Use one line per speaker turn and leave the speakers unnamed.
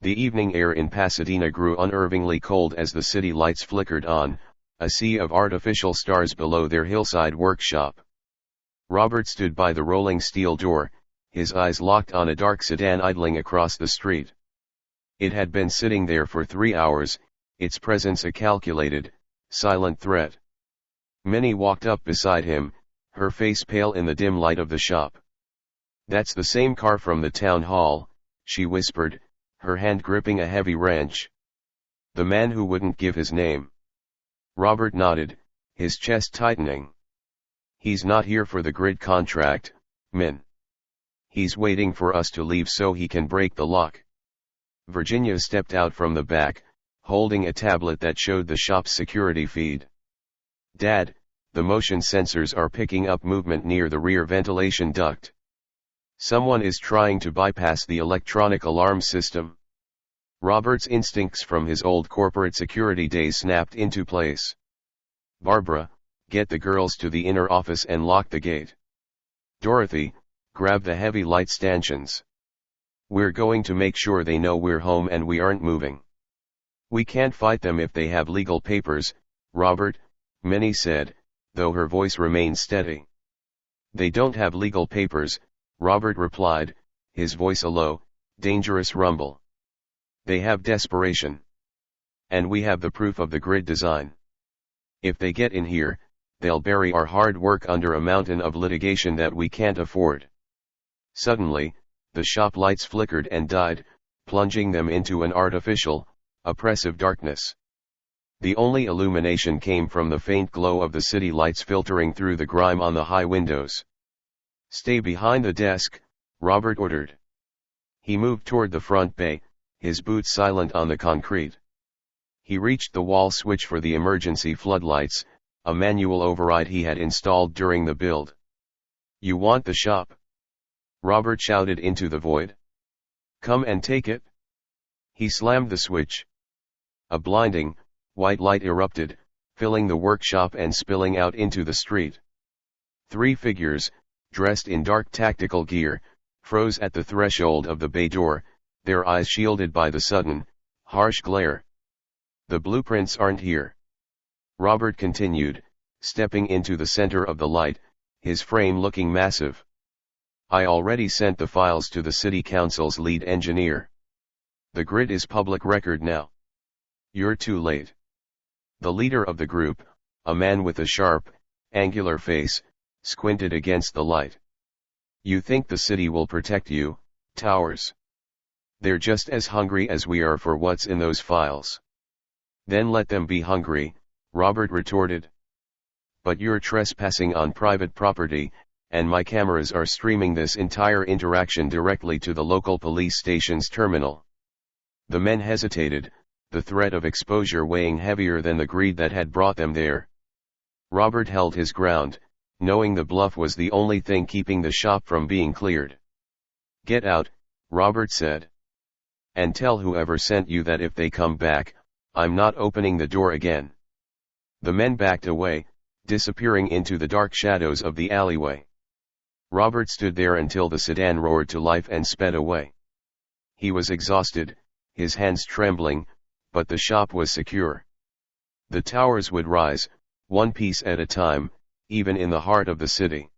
The evening air in Pasadena grew unnervingly cold as the city lights flickered on, a sea of artificial stars below their hillside workshop. Robert stood by the rolling steel door, his eyes locked on a dark sedan idling across the street. It had been sitting there for 3 hours, its presence a calculated, silent threat. Minnie walked up beside him, her face pale in the dim light of the shop. "That's the same car from the town hall," she whispered, her hand gripping a heavy wrench. "The man who wouldn't give his name." Robert nodded, his chest tightening. "He's not here for the grid contract, Min. He's waiting for us to leave so he can break the lock." Virginia stepped out from the back, holding a tablet that showed the shop's security feed. "Dad, the motion sensors are picking up movement near the rear ventilation duct. Someone is trying to bypass the electronic alarm system." Robert's instincts from his old corporate security days snapped into place. "Barbara, get the girls to the inner office and lock the gate. Dorothy, grab the heavy light stanchions. We're going to make sure they know we're home and we aren't moving." "We can't fight them if they have legal papers, Robert," Minnie said, though her voice remained steady. "They don't have legal papers," Robert replied, his voice a low, dangerous rumble. "They have desperation. And we have the proof of the grid design. If they get in here, they'll bury our hard work under a mountain of litigation that we can't afford." Suddenly, the shop lights flickered and died, plunging them into an artificial, oppressive darkness. The only illumination came from the faint glow of the city lights filtering through the grime on the high windows. "Stay behind the desk," Robert ordered. He moved toward the front bay, his boots silent on the concrete. He reached the wall switch for the emergency floodlights, a manual override he had installed during the build. "You want the shop?" Robert shouted into the void. "Come and take it." He slammed the switch. A blinding, white light erupted, filling the workshop and spilling out into the street. 3 figures, dressed in dark tactical gear, froze at the threshold of the bay door, their eyes shielded by the sudden, harsh glare. "The blueprints aren't here," Robert continued, stepping into the center of the light, his frame looking massive. "I already sent the files to the city council's lead engineer. The grid is public record now. You're too late." The leader of the group, a man with a sharp, angular face, squinted against the light. "You think the city will protect you, Towers? They're just as hungry as we are for what's in those files." "Then let them be hungry," Robert retorted. "But you're trespassing on private property, and my cameras are streaming this entire interaction directly to the local police station's terminal." The men hesitated, the threat of exposure weighing heavier than the greed that had brought them there. Robert held his ground, knowing the bluff was the only thing keeping the shop from being cleared. "Get out," Robert said. "And tell whoever sent you that if they come back, I'm not opening the door again." The men backed away, disappearing into the dark shadows of the alleyway. Robert stood there until the sedan roared to life and sped away. He was exhausted, his hands trembling, but the shop was secure. The towers would rise, one piece at a time, even in the heart of the city.